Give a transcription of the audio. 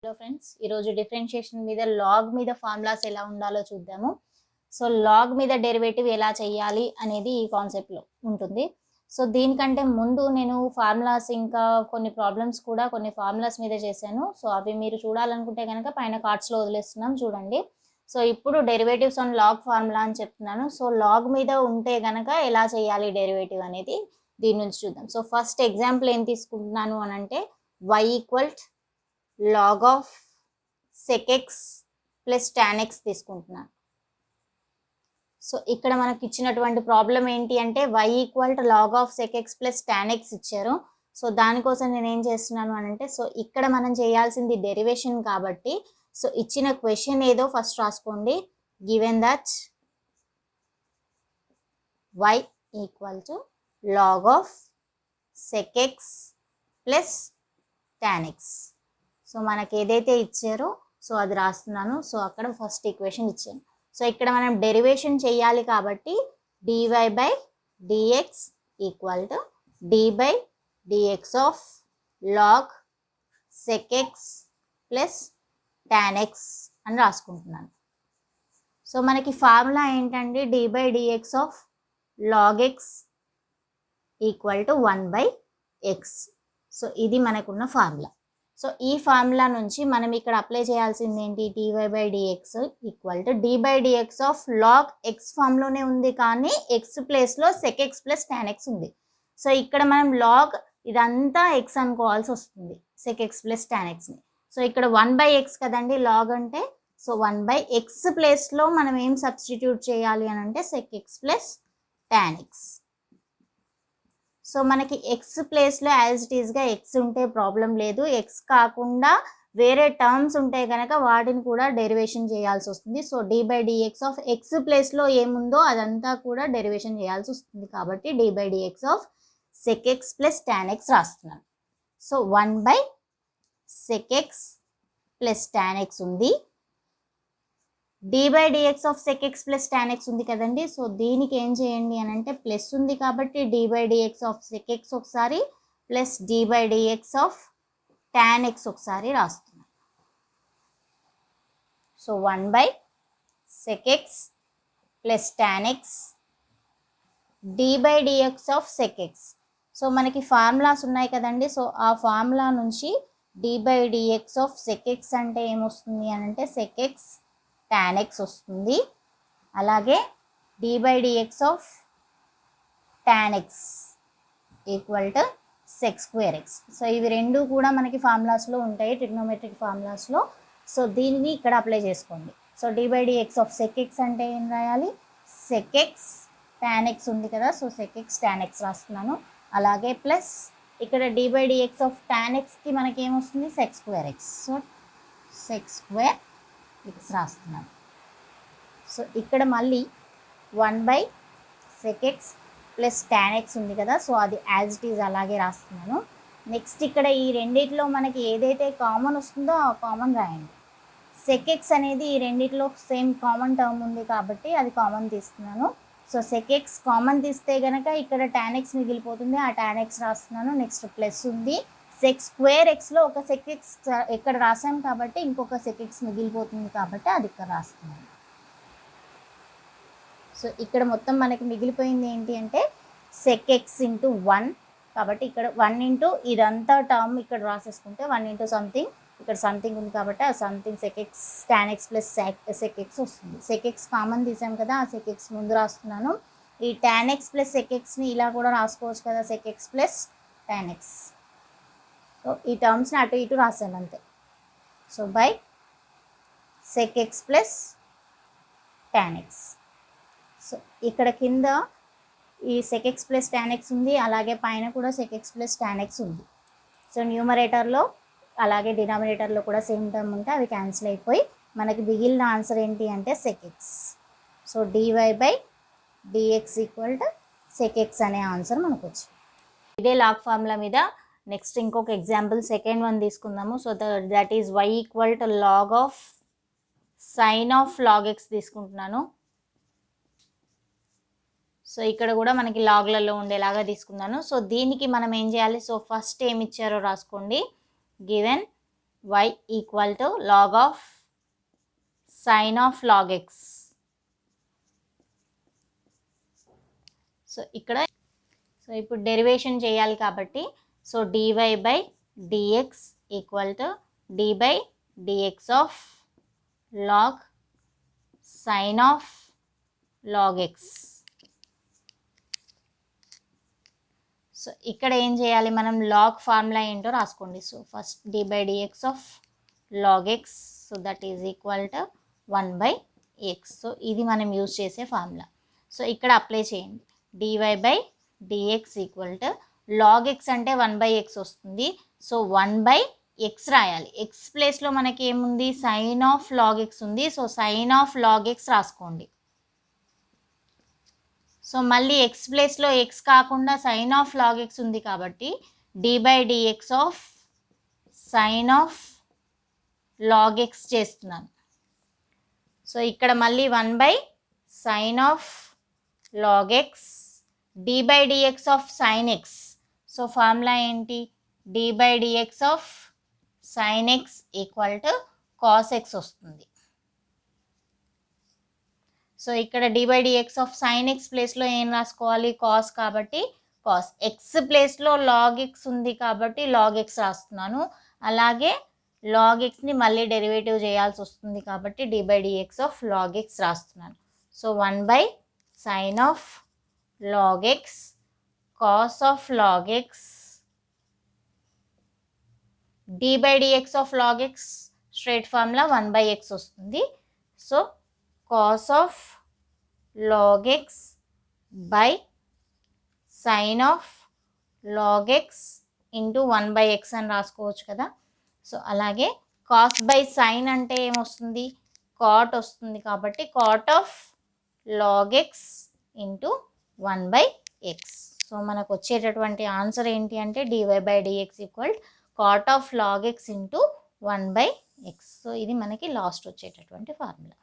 Hello friends, ఈరోజు differentiation మీద log మీద ఫార్ములాస్ ఎలా ఉండాలో చూద్దాము. సో లాగ్ మీద డెరివేటివ్ ఎలా చేయాలి అనేది ఈ కాన్సెప్ట్లో ఉంటుంది. సో దీనికంటే ముందు నేను ఫార్ములాస్ ఇంకా కొన్ని ప్రాబ్లమ్స్ కూడా కొన్ని ఫార్ములాస్ మీద చేశాను. సో అవి మీరు చూడాలనుకుంటే కనుక పైన కార్డ్స్లో వదిలేస్తున్నాం, చూడండి. సో ఇప్పుడు డెరివేటివ్స్ ఆన్ లాగ్ ఫార్ములా అని చెప్తున్నాను. సో లాగ్ మీద ఉంటే కనుక ఎలా చేయాలి డెరివేటివ్ అనేది దీని నుంచి చూద్దాం. సో ఫస్ట్ ఎగ్జాంపుల్ ఏం తీసుకుంటున్నాను అని అంటే y equal log of sec x plus tan x తీసుకుంటున్నాను. సో ఇక్కడ మనకి ఇచ్చినటువంటి ప్రాబ్లం ఏంటి అంటే y equal to log of sec x plus tan x ఇచ్చారు. సో దానికోసం నేను ఏం చేస్తున్నాను అని అంటే, సో ఇక్కడ మనం చేయాల్సింది డెరివేషన్ కాబట్టి, సో ఇచ్చిన క్వశ్చన్ ఏదో ఫస్ట్ రాసుకోండి. Given that y equal to log of sec x plus tan x. So మనకి ఏదైతే ఇచ్చారో సో అది రాస్తున్నాను. సో అక్కడ ఫస్ట్ ఈక్వేషన్ ఇచ్చాను. సో ఇక్కడ మనం డెరివేషన్ చేయాలి కాబట్టి dy by dx equal to d by dx of log sec x plus tan x అని రాసుకుంటున్నాను. సో మనకి ఫార్ములా ఏంటంటే d by dx of log x equal to 1 by x. So ఇది మనకున్న ఫార్ములా. సో ఈ formula నుంచి మనం ఇక్కడ అప్లై చేయాల్సింది ఏంటి, dy by dx equal to d by dx of log x ఫామ్లోనే ఉంది, కానీ x ప్లేస్లో sec x plus tan x ఉంది. సో ఇక్కడ మనం లాగ్ ఇదంతా x అనుకోవాల్సి వస్తుంది, sec x ప్లస్ tan xని. సో ఇక్కడ 1 బై x కదండి లాగ్ అంటే. సో 1 బై x ప్లేస్లో మనం ఏం సబ్స్టిట్యూట్ చేయాలి అని అంటే sec x plus tan x. So మనకి ఎక్స్ ప్లేస్లో యాజ్ ఇట్ ఈస్గా ఎక్స్ ఉంటే ప్రాబ్లం లేదు. ఎక్స్ కాకుండా వేరే టర్మ్స్ ఉంటే కనుక వాటిని కూడా డెరివేషన్ చేయాల్సి వస్తుంది. So d by dx of x ప్లేస్లో ఏముందో అదంతా కూడా డెరివేషన్ చేయాల్సి వస్తుంది. కాబట్టి d by dx of sec x plus tan x రాస్తున్నాను. So 1 by sec x plus tan x ఉంది, d by dx of sec x plus tan x ఉంది కదండి. సో దీనికి ఏం చేయండి అని అంటే ప్లస్ ఉంది కాబట్టి d by dx of sec x ఒకసారి plus d by dx of tan x ఒకసారి రాస్తున్నాను. So 1 by sec x plus tan x d by dx of sec x. So మనకి ఫార్ములాస్ ఉన్నాయి కదండి. సో ఆ ఫార్ములా నుంచి d by dx of sec x అంటే ఏమొస్తుంది అని అంటే సెక్ ఎక్స్ tan x వస్తుంది. అలాగే d by dx of tan x equal to sec square x. So ఇవి రెండు కూడా మనకి ఫార్ములాస్లో ఉంటాయి, ట్రిగ్నోమెట్రిక్ ఫార్ములాస్లో. సో దీనిని ఇక్కడ అప్లై చేసుకోండి. So d by dx of sec x అంటే ఏం రాయాలి, సెక్ ఎక్స్ tan x ఉంది కదా. So sec x tan x రాస్తున్నాను. అలాగే ప్లస్ ఇక్కడ d by dx of tan xకి మనకి ఏమొస్తుంది, sec square x. So sec square x రాస్తున్నాను. సో ఇక్కడ మళ్ళీ 1 by sec x plus tan x ఉంది కదా. సో అది యాజ్ ఇట్ ఈజ్ అలాగే రాస్తున్నాను. నెక్స్ట్ ఇక్కడ ఈ రెండిట్లో మనకి ఏదైతే కామన్ వస్తుందో ఆ కామన్ రాయండి. సెక్ ఎక్స్ అనేది ఈ రెండిట్లో సేమ్ కామన్ టర్మ్ ఉంది కాబట్టి అది కామన్ తీస్తున్నాను. సో సెక్ ఎక్స్ కామన్ తీస్తే కనుక ఇక్కడ టాన్ ఎక్స్ మిగిలిపోతుంది, ఆ టాన్ ఎక్స్ రాస్తున్నాను. నెక్స్ట్ ప్లస్ ఉంది, సెక్ స్క్వేర్ ఎక్స్లో ఒక సెక్ ఎక్స్ ఇక్కడ రాసాం కాబట్టి ఇంకొక సెక్ ఎక్స్ మిగిలిపోతుంది కాబట్టి అది ఇక్కడ రాస్తున్నాను. సో ఇక్కడ మొత్తం మనకి మిగిలిపోయింది ఏంటి అంటే సెక్ ఎక్స్ ఇంటూ 1, కాబట్టి ఇక్కడ 1 ఇంటూ ఇదంతా టర్మ్ ఇక్కడ రాసేసుకుంటే 1 ఇంటూ సంథింగ్, ఇక్కడ సంథింగ్ ఉంది కాబట్టి ఆ something sec x tan x plus sec x వస్తుంది. సెక్ ఎక్స్ కామన్ తీసాం కదా, ఆ సెక్ ఎక్స్ ముందు రాస్తున్నాను. ఈ టాన్ ఎక్స్ ప్లస్ సెక్ ఎక్స్ని ఇలా కూడా రాసుకోవచ్చు కదా, sec x plus tan x. So ఈ టర్మ్స్ని అటు ఇటు రాశాను అంతే. So by sec x plus tan x. So ఇక్కడ కింద ఈ sec x plus tan x ఉంది, అలాగే పైన కూడా sec x plus tan x ఉంది. సో న్యూమరేటర్లో అలాగే డినామినేటర్లో కూడా సేమ్ టర్మ్ ఉంటే అవి క్యాన్సిల్ అయిపోయి మనకి మిగిలిన ఆన్సర్ ఏంటి అంటే sec x. So dy by dx equal to sec x అనే ఆన్సర్ మనకు వచ్చింది. ఇదే లాగ్ ఫార్ములా మీద నెక్స్ట్ ఇంకొక ఎగ్జాంపుల్ సెకండ్ వన్ తీసుకుందాము. So that is y equal to log of sine of log x తీసుకుంటున్నాను. సో ఇక్కడ కూడా మనకి లాగ్లలో ఉండేలాగా తీసుకున్నాను. సో దీనికి మనం ఏం చేయాలి, సో ఫస్ట్ ఏమి ఇచ్చారో రాసుకోండి. Given y equal to log of sin of log x. So ఇక్కడ ఇప్పుడు డెరివేషన్ చేయాలి కాబట్టి so dy by dx equal to d by dx of log sin of log x. So ఇక్కడ ఏం చేయాలి, మనం లాగ్ ఫార్ములా ఏంటో రాసుకోండి. So first d by dx of log x, so that is equal to 1 by x. So ఇది మనం use చేసే formula. So ఇక్కడ అప్లై చేయండి. dy by dx equal to log x అంటే 1 బై x వస్తుంది. So 1 by x రాయాలి. x ప్లేస్లో మనకి ఏముంది, సైన్ ఆఫ్ log x ఉంది. So sine of log x రాసుకోండి. సో మళ్ళీ x ప్లేస్లో x కాకుండా సైన్ ఆఫ్ log x ఉంది కాబట్టి d by dx of sine of log x చేస్తున్నాను. సో ఇక్కడ మళ్ళీ 1 by sine of log x d by dx of sin x. So formula ఏంటి, d by dx of sin x equal to cos x వస్తుంది. So ఇక్కడ d by dx of sin x ప్లేస్లో ఏం రాసుకోవాలి, cos కాబట్టి cos. x ప్లేస్లో log x ఉంది కాబట్టి log x రాస్తున్నాను. అలాగే log xని మళ్ళీ డెరివేటివ్ చేయాల్సి వస్తుంది కాబట్టి d by dx of log x రాస్తున్నాను. So 1 by sine of log x cos of log x d by dx of log x straight formula 1 by x వస్తుంది. So cos of log x by sine of log x into 1 by x అని రాసుకోవచ్చు కదా. So అలాగే cos by sine అంటే ఏమొస్తుంది, cot వస్తుంది కాబట్టి cot of log x into 1 by x. So మనకు వచ్చేటటువంటి ఆన్సర్ ఏంటి అంటే dy by dx equal cot of log x into 1 by x. So ఇది మనకి లాస్ట్ వచ్చేటటువంటి ఫార్ములా.